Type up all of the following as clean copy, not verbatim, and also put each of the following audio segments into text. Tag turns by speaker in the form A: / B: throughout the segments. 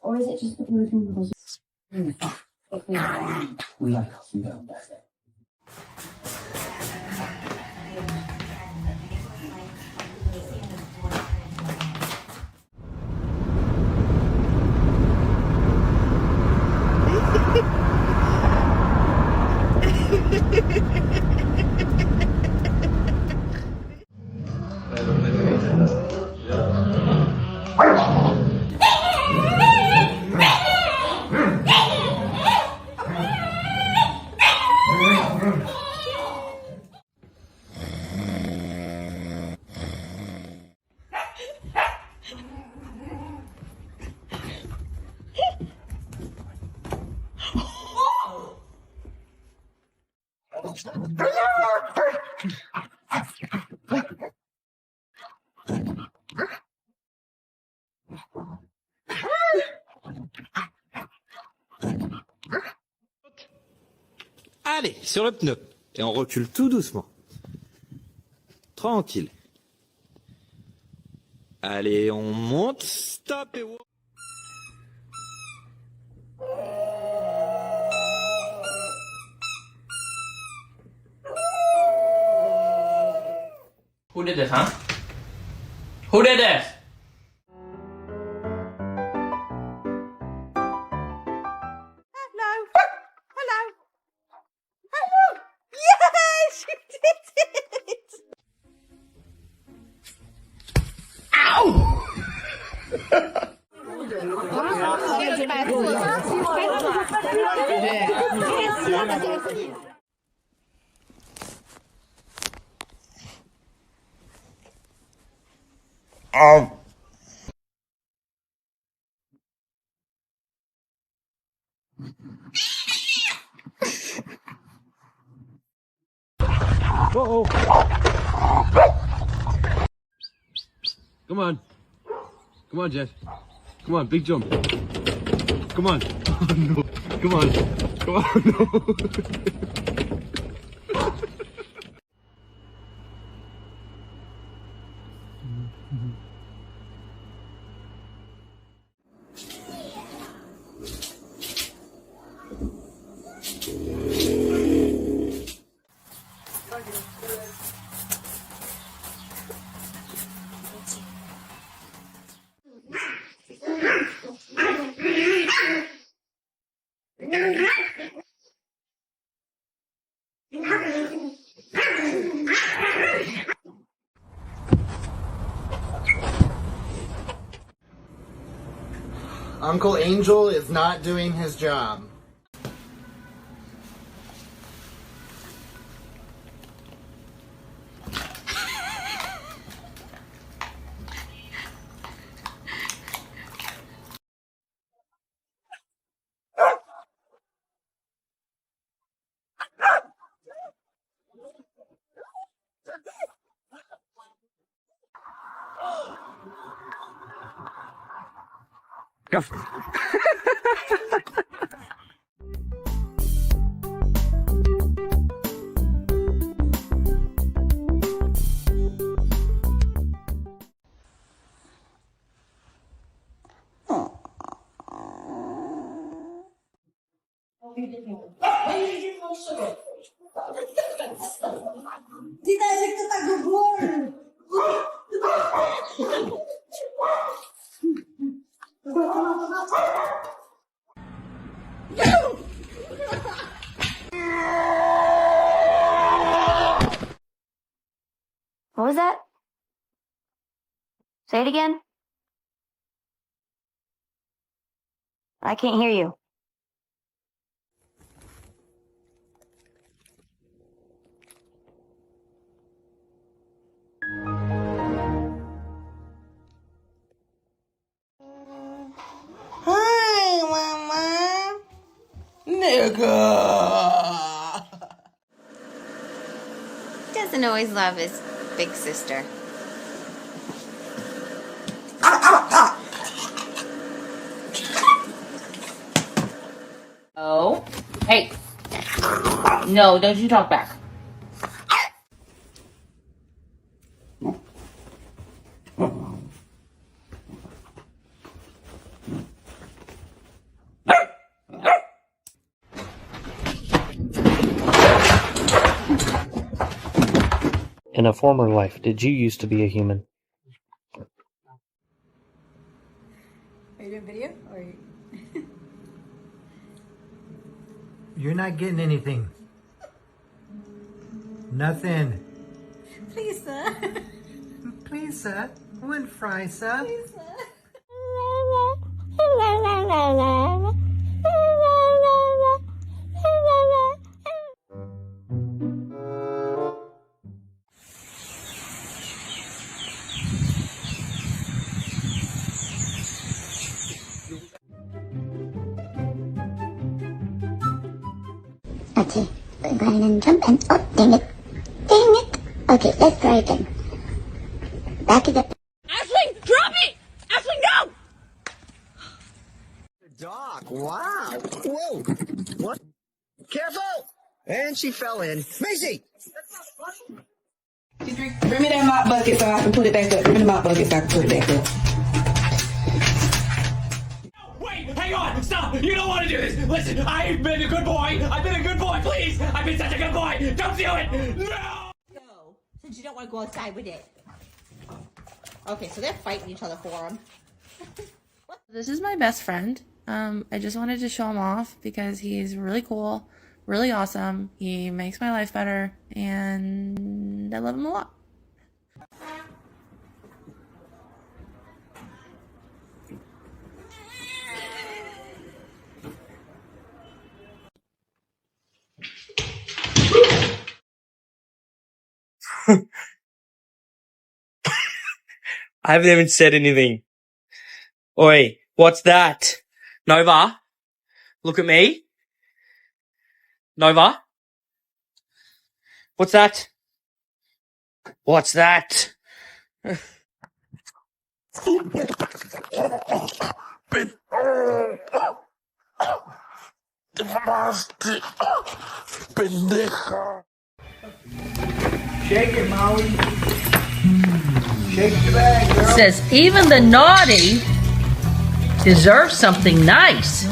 A: Or is it just the blue from we like us, we don't. That's it.
B: Allez, sur le pneu. Et on recule tout doucement. Tranquille. Allez, on monte, stop et...
C: Who did this, huh? Who did this?
D: Hello. Hello. Hello. Yes, you did it. Ow!
E: Uh-oh. Come on. Come on, Jet. Come on, big jump. Come on. Oh, no. Come on. Come on, no.
F: Uncle Angel is not doing his job.
E: Go.
D: Dinajek to tak do góry.
A: What was that? Say it again. I can't hear you.
D: Hi, Mama. Nigga.
G: Doesn't always love his big sister.
C: Oh. Hey. No, don't you talk back.
H: In a former life, did you used to be a human?
D: Are you doing video? Or are you...
F: You're not getting anything. Nothing.
D: Please, sir.
F: Please, sir. One fry, sir.
D: Please, sir.
I: Okay, go ahead and jump and oh, dang it. Dang it. Okay, let's try again. Back it up.
C: Ashley, drop it! Ashley, no!
F: Dog, wow. Whoa. What? Careful! And she fell in. Macy!
D: Bring me that mop bucket so I can put it back up. Bring me the mop bucket so I can put it back up.
B: Wait, hang on, stop! You don't want to do this! Listen, I've been a good boy! I've been a good boy, please! I've been such a good boy! Don't do it! No!
C: No, since you don't want to go outside with it. Okay, so they're fighting each other for him.
J: This is my best friend. I just wanted to show him off because he's really cool, really awesome. He makes my life better, and I love him a lot.
H: I haven't even said anything. Oi, what's that? Nova? Look at me. Nova? What's that? What's that?
F: Shake it, Molly. Shake the bag, girl.
C: Says even the naughty deserve something nice.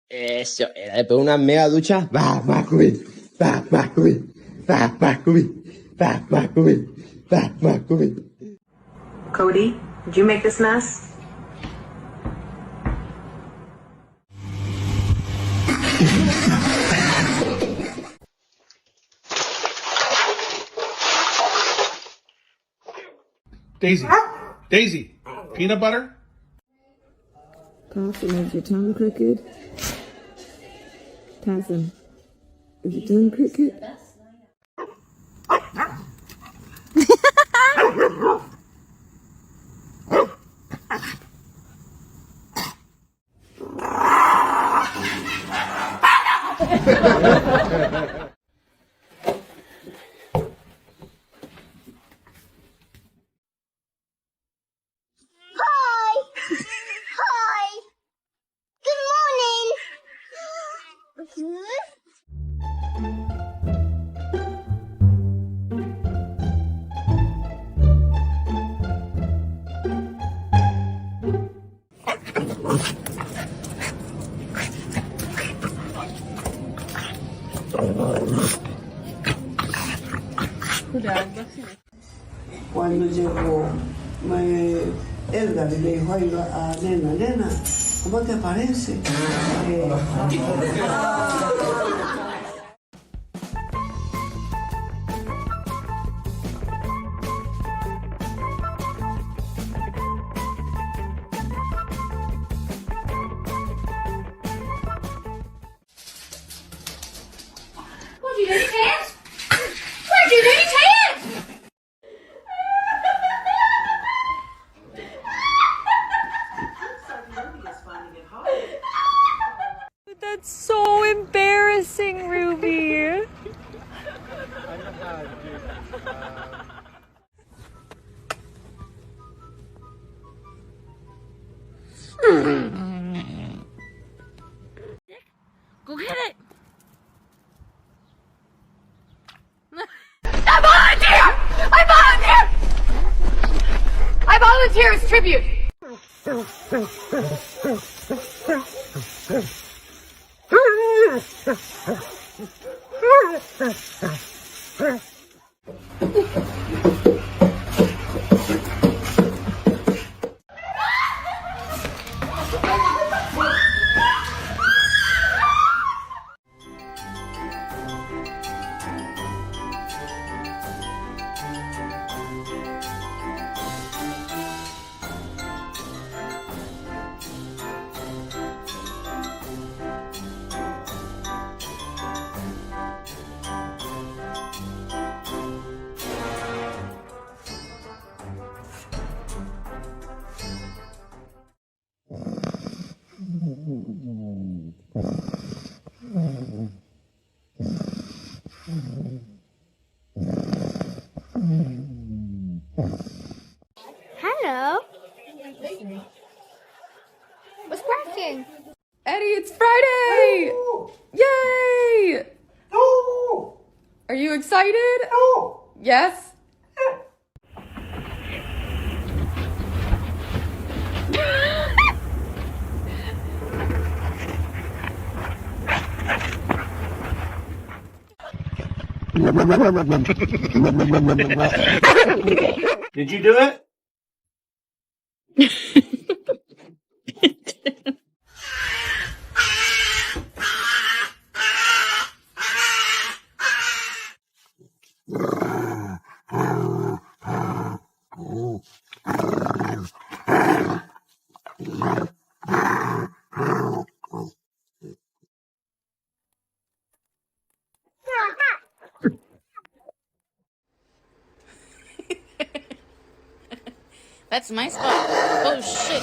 K: Eso, era después de una mega ducha. Va, Macubi. Va, Macubi. Va, Macubi. Va, Macubi. Va, Macubi.
L: Cody, did you make this mess?
E: Daisy. Daisy. Peanut butter?
M: Cough, it makes your tongue crooked. Tyson, is your tongue crooked?
N: Cuando llegó Edgar y le dijo a Nena, Nena, ¿cómo te parece?
C: What'd you do, Ted? What'd you do, Ted?
J: That's so embarrassing, Ruby.
C: Go get it. I volunteer! I
I: Hello. What's cracking?
J: Eddie, it's Friday! Yay! Are you excited? Yes?
K: Did you do it?
J: That's my spot. Oh shit.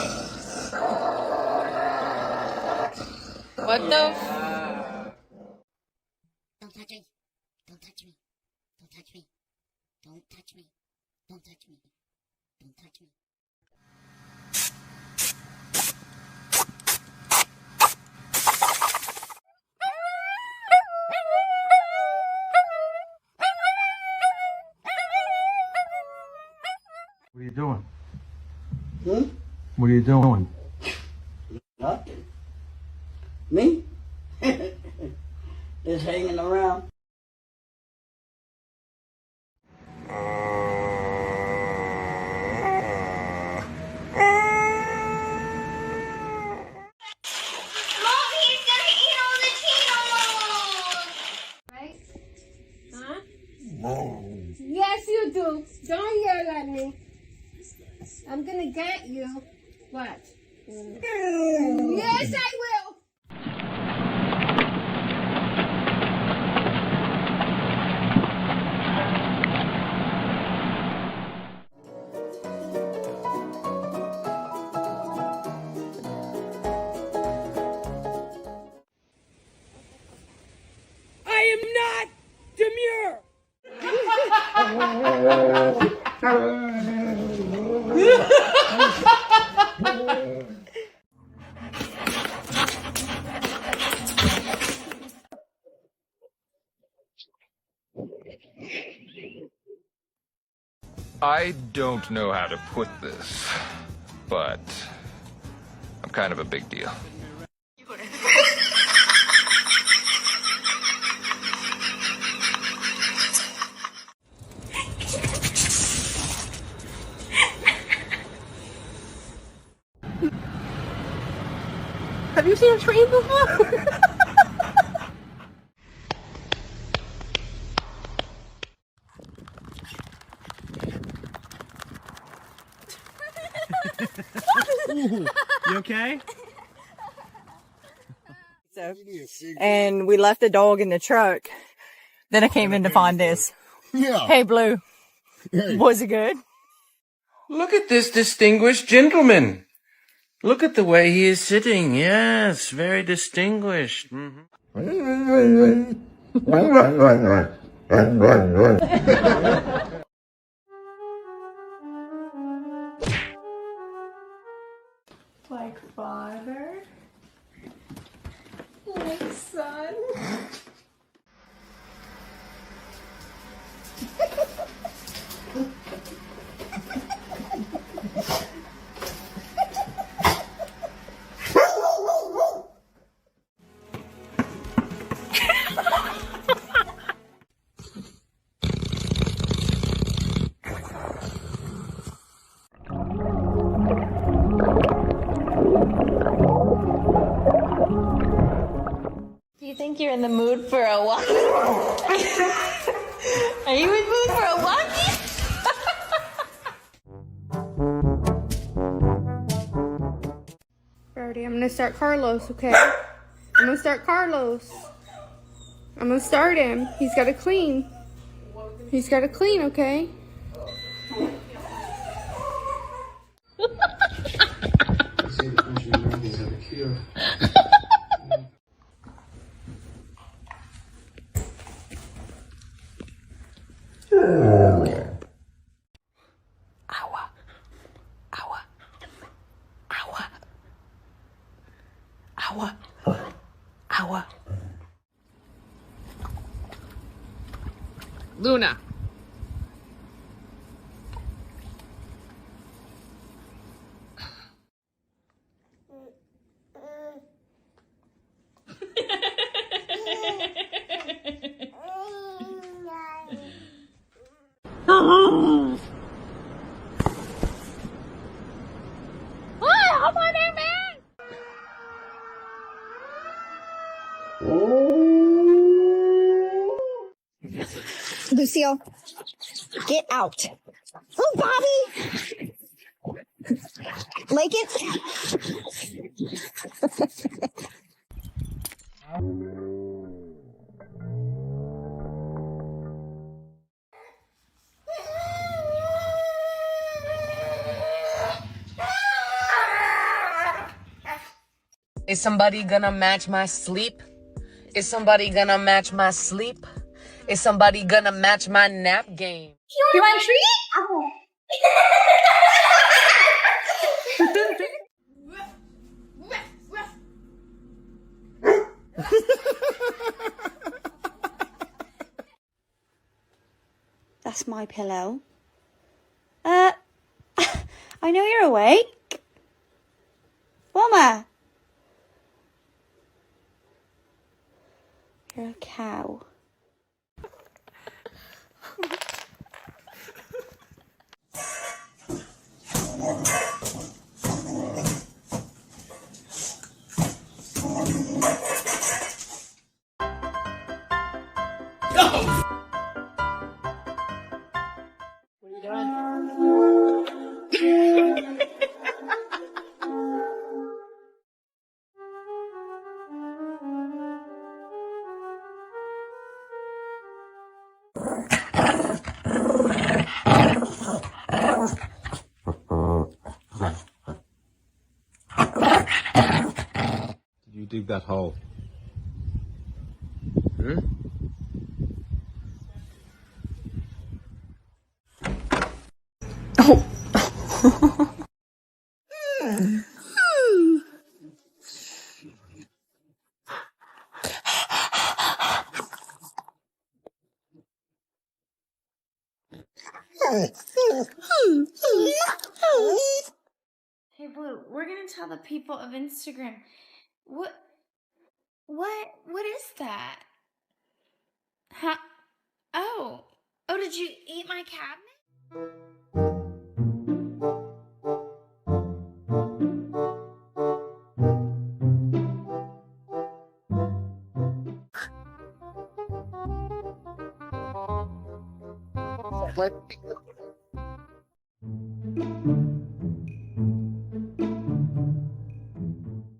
J: What the
I: Don't touch me. Don't touch me. Don't touch me. Don't touch me. Don't touch me. Don't touch me.
E: What are you doing?
N: Hmm?
E: What are you doing?
N: Nothing. Me? Just hanging around.
O: Yes, you do. Don't yell at me. I'm gonna get you. What? Yes, I will.
B: I am not demure.
P: I don't know how to put this, but I'm kind of a big deal.
C: Have you seen a train before?
B: You okay?
Q: And we left the dog in the truck. Then I came in to find this.
K: Yeah.
Q: Hey, Blue. Was it good?
E: Look at this distinguished gentleman. Look at the way he is sitting. Yes, very distinguished.
O: Like father. Like son.
G: think you're in the mood for a walk? Are you in the mood for a walkie?
O: Brody, I'm gonna start Carlos, okay? I'm gonna start Carlos. I'm gonna start him. He's gotta clean. He's gotta clean, okay?
J: Luna.
I: Lucille, get out. Oh, Bobby! Like it?
R: Is somebody gonna match my sleep? Is somebody gonna match my sleep? Is somebody gonna match my nap game?
I: You want a treat? Oh.
A: That's my pillow. I know you're awake. Wilma. You're a cow.
E: Did you dig that hole? Hmm?
G: Hey, Blue, we're gonna tell the people of Instagram. What is that? Huh? Oh, did you eat my cabinet?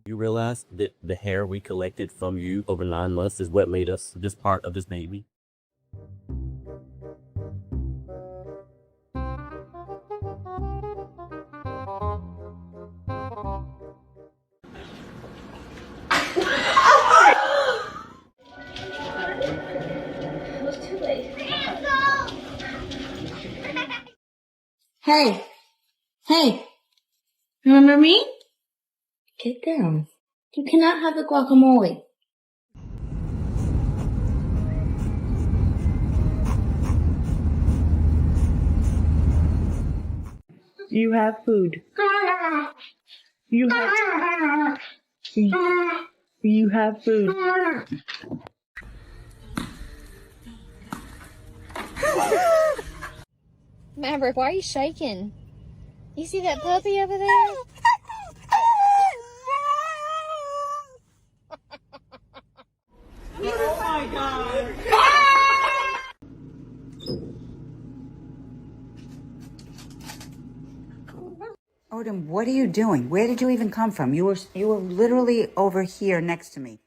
S: You realize that the hair we collected from you over 9 months is what made us this part of this baby?
I: Hey. Hey. Remember me? Good girl. You cannot have the guacamole.
Q: You have food. You have food.
T: Maverick, why are you shaking? You see that puppy over there?
U: him, what are you doing? Where did you even come from? You were literally over here next to me.